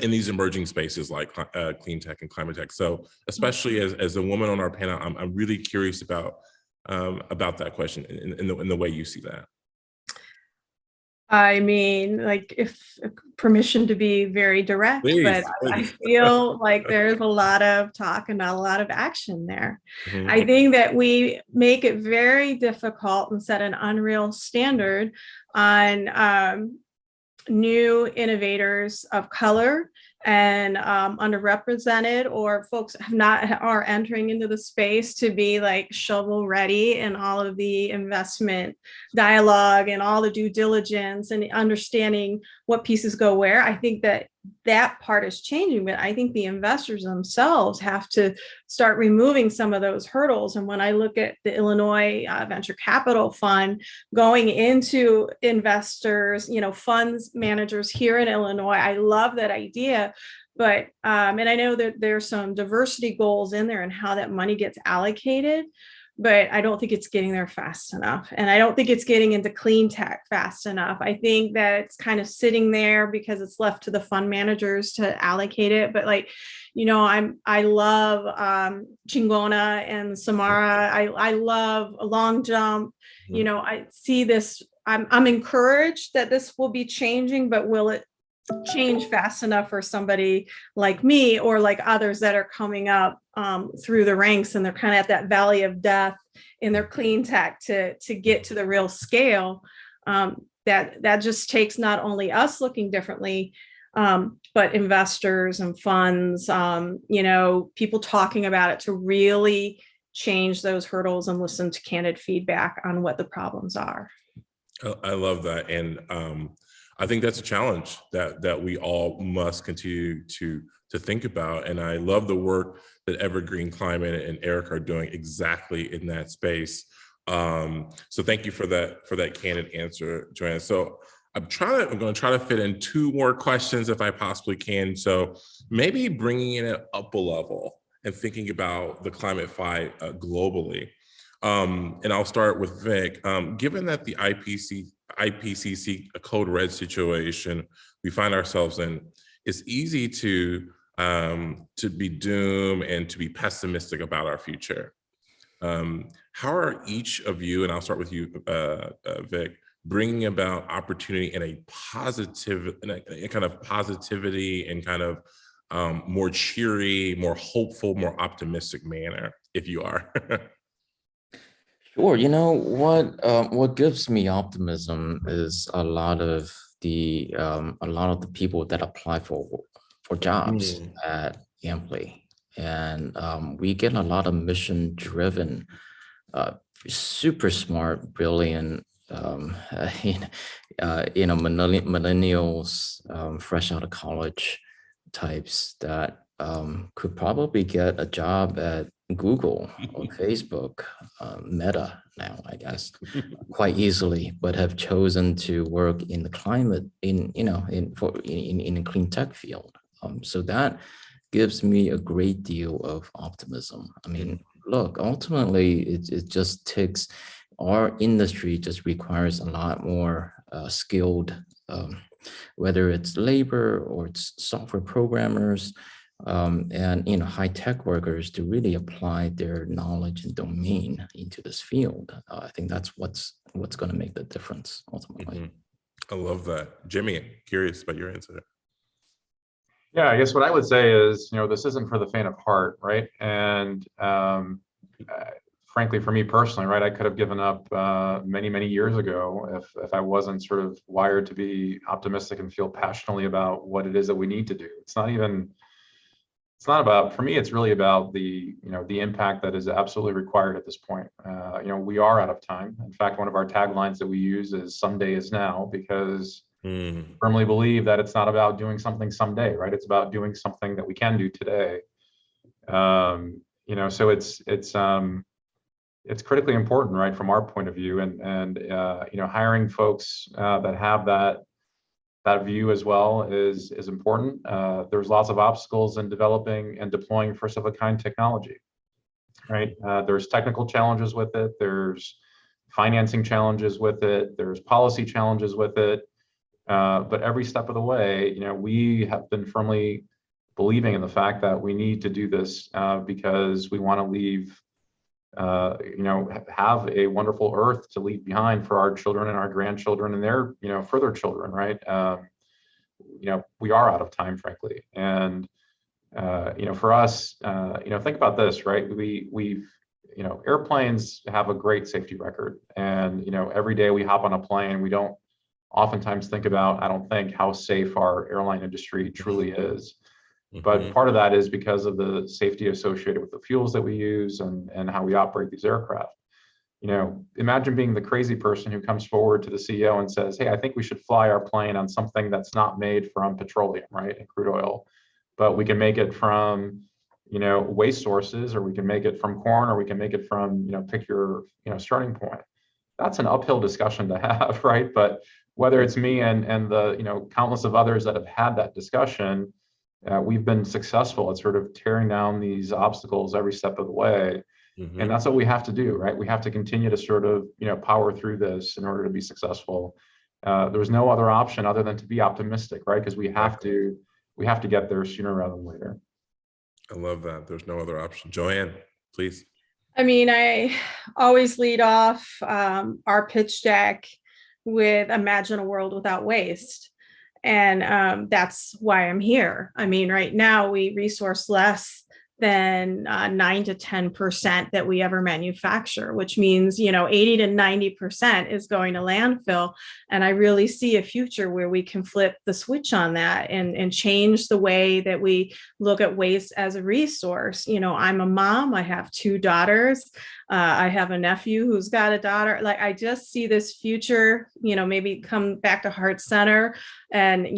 in these emerging spaces like clean tech and climate tech? So especially as a woman on our panel, I'm really curious about that question in the way you see that. I mean, like, if permission to be very direct, please, but please. I feel like there's a lot of talk and not a lot of action there. I think that we make it very difficult and set an unreal standard on new innovators of color and underrepresented, or folks are entering into the space to be like shovel ready in all of the investment dialogue and all the due diligence and understanding what pieces go where. I think that part is changing, but I think the investors themselves have to start removing some of those hurdles. And when I look at the Illinois Venture Capital Fund going into investors, funds managers here in Illinois, I love that idea. But, and I know that there's some diversity goals in there and how that money gets allocated, but I don't think it's getting there fast enough. And I don't think it's getting into clean tech fast enough. I think that it's kind of sitting there because it's left to the fund managers to allocate it. But I love Chingona and Samara. I love a long jump. I see this, I'm encouraged that this will be changing, but will it change fast enough for somebody like me or like others that are coming up through the ranks and they're kind of at that valley of death in their clean tech to get to the real scale? That just takes not only us looking differently, but investors and funds, people talking about it to really change those hurdles and listen to candid feedback on what the problems are. I love that. And I think that's a challenge that we all must continue to think about. And I love the work that Evergreen Climate and Erik are doing exactly in that space. So thank you for that candid answer, Joanne. So I'm going to try to fit in 2 more questions if I possibly can. So maybe bringing it up a level and thinking about the climate fight globally. And I'll start with Vic. Given that the IPCC code red situation we find ourselves in, it's easy to be doomed and to be pessimistic about our future. How are each of you, and I'll start with you, Vic, bringing about opportunity in a positive, in a kind of positivity and kind of more cheery, more hopeful, more optimistic manner, if you are? Sure. You know what gives me optimism is a lot of the people that apply for jobs at Amply, and we get a lot of mission-driven, super smart, brilliant, millennials, fresh out of college types that could probably get a job at Google or Facebook, Meta now, I guess, quite easily, but have chosen to work in the climate in the clean tech field. So that gives me a great deal of optimism. I mean, look, ultimately, it just takes, our industry just requires a lot more skilled, whether it's labor or it's software programmers, and high tech workers to really apply their knowledge and domain into this field. I think that's what's going to make the difference ultimately. I love that. Jimmy, curious about your answer. Yeah, I guess what I would say is, this isn't for the faint of heart, right? And frankly, for me personally, right, I could have given up many, many years ago if I wasn't sort of wired to be optimistic and feel passionately about what it is that we need to do. It's not about, for me, it's really about the impact that is absolutely required at this point. We are out of time. In fact, one of our taglines that we use is "Someday is now," because firmly believe that it's not about doing something someday, right? It's about doing something that we can do today. So it's critically important, right, from our point of view, and hiring folks that have that view as well is important. There's lots of obstacles in developing and deploying first of a kind technology, right? There's technical challenges with it. There's financing challenges with it. There's policy challenges with it. But every step of the way, we have been firmly believing in the fact that we need to do this because we want to leave, have a wonderful earth to leave behind for our children and our grandchildren and their, further children, right? We are out of time, frankly. And, for us, think about this, right? We've airplanes have a great safety record. And, every day we hop on a plane, we don't oftentimes think about, I don't think, how safe our airline industry truly is. But part of that is because of the safety associated with the fuels that we use and how we operate these aircraft. Imagine being the crazy person who comes forward to the CEO and says, "Hey, I think we should fly our plane on something that's not made from petroleum, right, and crude oil, but we can make it from, waste sources, or we can make it from corn, or we can make it from, pick your, starting point." That's an uphill discussion to have, right? But whether it's me and the, countless of others that have had that discussion, we've been successful at sort of tearing down these obstacles every step of the way. And that's what we have to do, right? We have to continue to sort of, power through this in order to be successful. There's no other option other than to be optimistic, right? Because we have to get there sooner rather than later. I love that. There's no other option. Joanne, please. I mean, I always lead off our pitch deck with "Imagine a world without waste." And that's why I'm here. I mean, right now we resource less than 9 to 10% that we ever manufacture, which means, 80 to 90% is going to landfill. And I really see a future where we can flip the switch on that and change the way that we look at waste as a resource. I'm a mom, I have 2 daughters. I have a nephew who's got a daughter. Like, I just see this future, maybe come back to Heart Center and,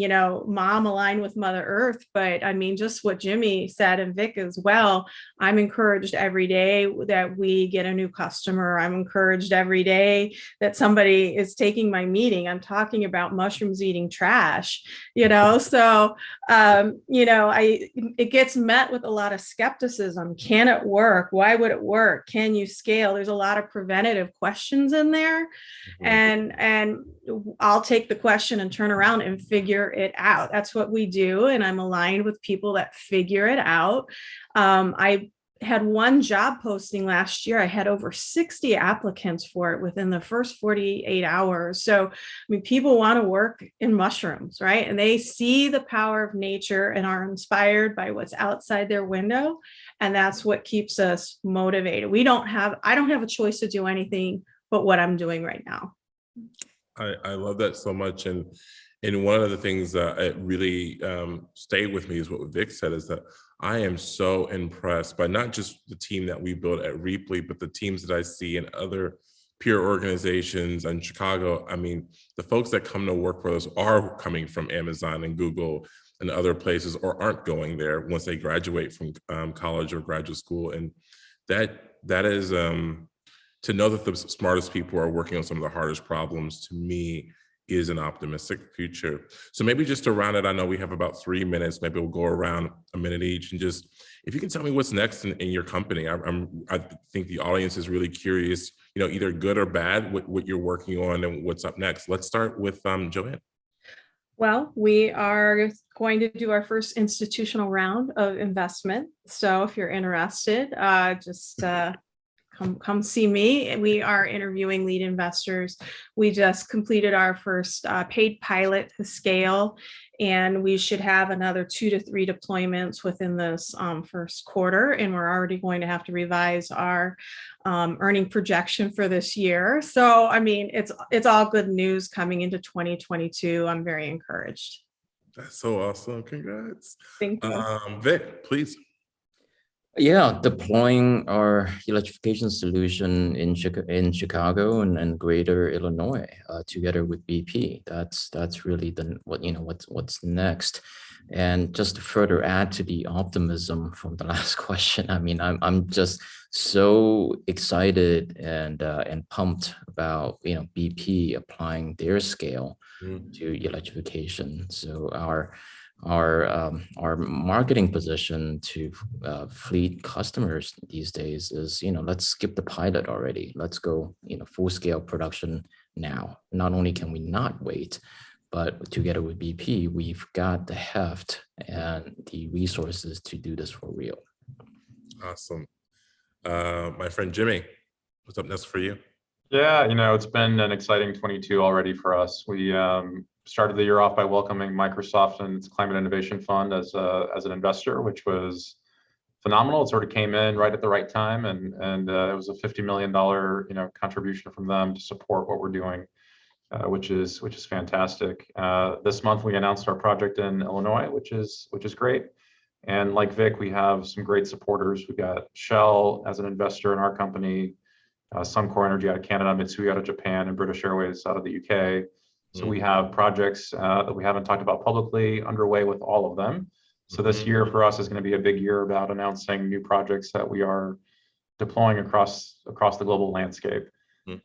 mom aligned with Mother Earth. But I mean, just what Jimmy said, and Vic as well, I'm encouraged every day that we get a new customer. I'm encouraged every day that somebody is taking my meeting. I'm talking about mushrooms eating trash, so, it gets met with a lot of skepticism. Can it work? Why would it work? Can you scale? There's a lot of preventative questions in there. And I'll take the question and turn around and figure it out. That's what we do. And I'm aligned with people that figure it out. I had one job posting last year. I had over 60 applicants for it within the first 48 hours. So, I mean, people want to work in mushrooms, right? And they see the power of nature and are inspired by what's outside their window. And that's what keeps us motivated. I don't have a choice to do anything but what I'm doing right now. I love that so much. And one of the things that it really stayed with me is what Vic said, is that I am so impressed by not just the team that we built at Reaply, but the teams that I see in other peer organizations in Chicago. I mean, the folks that come to work for us are coming from Amazon and Google and other places, or aren't going there once they graduate from college or graduate school. And that is, to know that the smartest people are working on some of the hardest problems, to me, is an optimistic future. So maybe just to round it, I know we have about 3 minutes, maybe we'll go around a minute each, and just, if you can tell me what's next in your company. I think the audience is really curious, either good or bad, what you're working on and what's up next. Let's start with Joanne. Well, we are going to do our first institutional round of investment. So if you're interested, just come see me. We are interviewing lead investors. We just completed our first paid pilot to scale, and we should have another 2 to 3 deployments within this first quarter. And we're already going to have to revise our earning projection for this year. So, I mean, it's all good news coming into 2022. I'm very encouraged. That's so awesome. Congrats. Thank you. Vic, please. Yeah, deploying our electrification solution in Chicago and greater Illinois together with BP. That's really what's next. And just to further add to the optimism from the last question, I mean, I'm just so excited and pumped about BP applying their scale to electrification. So our marketing position to fleet customers these days is, let's skip the pilot already. Let's go, full scale production now. Not only can we not wait, but together with BP, we've got the heft and the resources to do this for real. Awesome. My friend Jimmy, what's up next for you? Yeah, it's been an exciting 22 already for us. We started the year off by welcoming Microsoft and its Climate Innovation Fund as an investor, which was phenomenal. It sort of came in right at the right time, and it was a $50 million contribution from them to support what we're doing, which is fantastic. This month we announced our project in Illinois, which is great. And like Vic, we have some great supporters. We've got Shell as an investor in our company, Suncor Energy out of Canada, Mitsui out of Japan, and British Airways out of the UK. So we have projects that we haven't talked about publicly underway with all of them. So this year for us is going to be a big year about announcing new projects that we are deploying across the global landscape.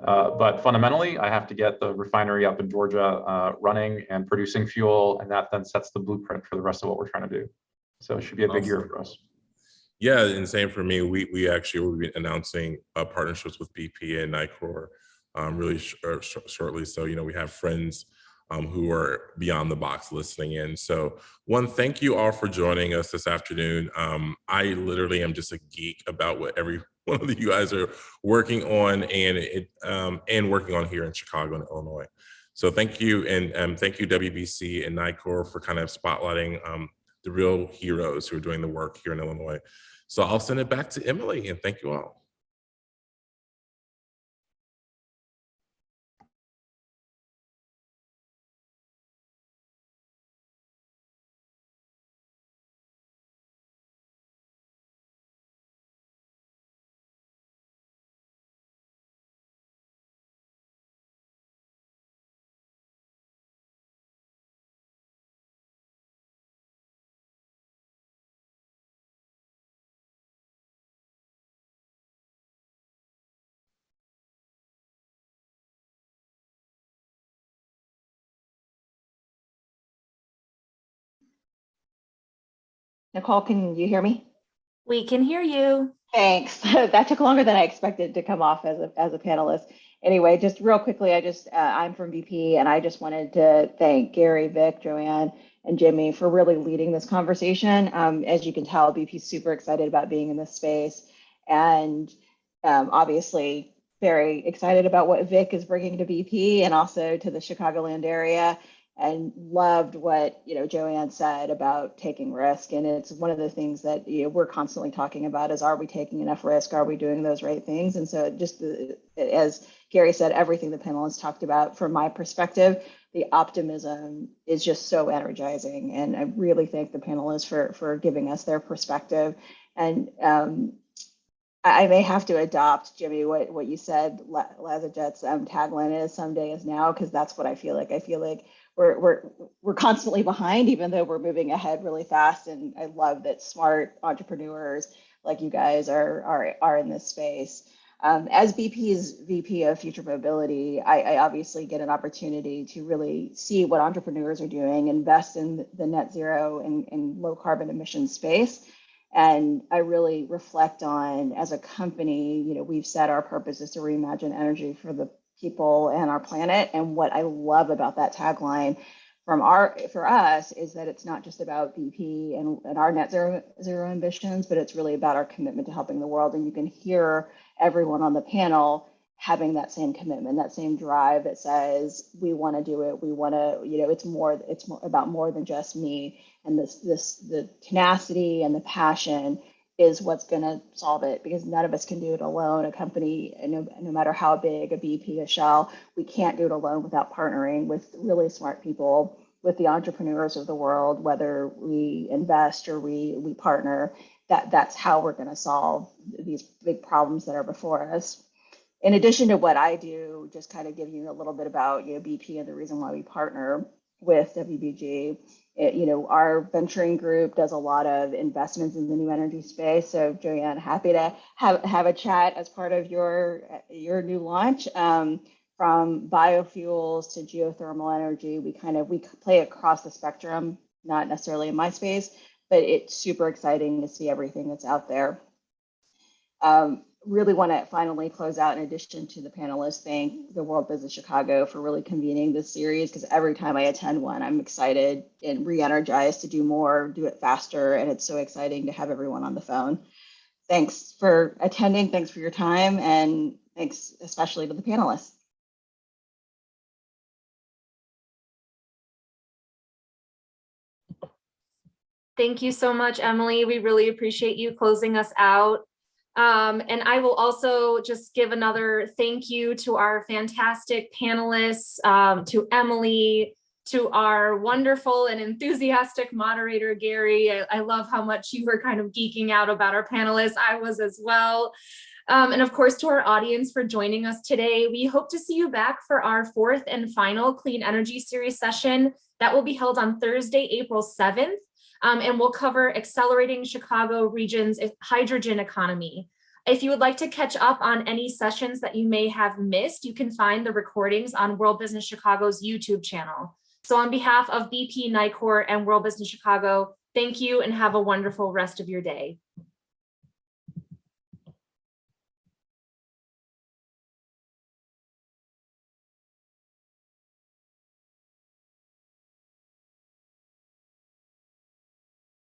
But fundamentally, I have to get the refinery up in Georgia running and producing fuel, and that then sets the blueprint for the rest of what we're trying to do. So it should be a big year for us. Yeah, and same for me. We actually will be announcing partnerships with BP and Nicor really shortly. So, we have friends who are beyond the box listening in. So thank you all for joining us this afternoon. I literally am just a geek about what every one of you guys are working on and working on here in Chicago and Illinois. So thank you. And thank you WBC and Nicor for kind of spotlighting the real heroes who are doing the work here in Illinois. So I'll send it back to Emily, and thank you all. Nicole, can you hear me? We can hear you. Thanks. That took longer than I expected to come off as a panelist. Anyway, just real quickly, I'm from BP, and I just wanted to thank Gary, Vic, Joanne, and Jimmy for really leading this conversation. As you can tell, BP is super excited about being in this space, and obviously very excited about what Vic is bringing to BP and also to the Chicagoland area. And loved what Joanne said about taking risk, and it's one of the things that we're constantly talking about is, are we taking enough risk? Are we doing those right things? And so just as Gary said, everything the panelists talked about, from my perspective, the optimism is just so energizing, and I really thank the panelists for giving us their perspective. And I may have to adopt, Jimmy, what you said, LaserJet's tagline is "Someday is now," because that's what I feel like. I feel like we're constantly behind, even though we're moving ahead really fast. And I love that smart entrepreneurs like you guys are in this space. As BP's VP of Future Mobility, I obviously get an opportunity to really see what entrepreneurs are doing, invest in the net zero and low carbon emission space. And I really reflect on, as a company, we've said our purpose is to reimagine energy for the people and our planet. And what I love about that tagline for us is that it's not just about BP and our net zero ambitions, but it's really about our commitment to helping the world. And you can hear everyone on the panel having that same commitment, that same drive that says, we want to do it. We want to, it's more about more than just me. And the tenacity and the passion is what's going to solve it, because none of us can do it alone. A company, no matter how big, a BP, a Shell, we can't do it alone without partnering with really smart people, with the entrepreneurs of the world, whether we invest or we partner. That's how we're going to solve these big problems that are before us. In addition to what I do, just kind of give you a little bit about BP and the reason why we partner with WBG. Our venturing group does a lot of investments in the new energy space. So Joanne, happy to have a chat as part of your new launch. From biofuels to geothermal energy, we play across the spectrum, not necessarily in my space, but it's super exciting to see everything that's out there. Really want to finally close out, in addition to the panelists, thank the World Business Chicago for really convening this series, because every time I attend one, I'm excited and re-energized to do more, do it faster, and it's so exciting to have everyone on the phone. Thanks for attending, thanks for your time, and thanks especially to the panelists. Thank you so much, Emily. We really appreciate you closing us out. And I will also just give another thank you to our fantastic panelists, to Emily, to our wonderful and enthusiastic moderator, Gary. I love how much you were kind of geeking out about our panelists. I was as well. And of course, to our audience for joining us today. We hope to see you back for our fourth and final Clean Energy Series session that will be held on Thursday, April 7th. And we'll cover accelerating Chicago region's hydrogen economy. If you would like to catch up on any sessions that you may have missed, you can find the recordings on World Business Chicago's YouTube channel. So on behalf of BP, Nicor, and World Business Chicago, thank you and have a wonderful rest of your day.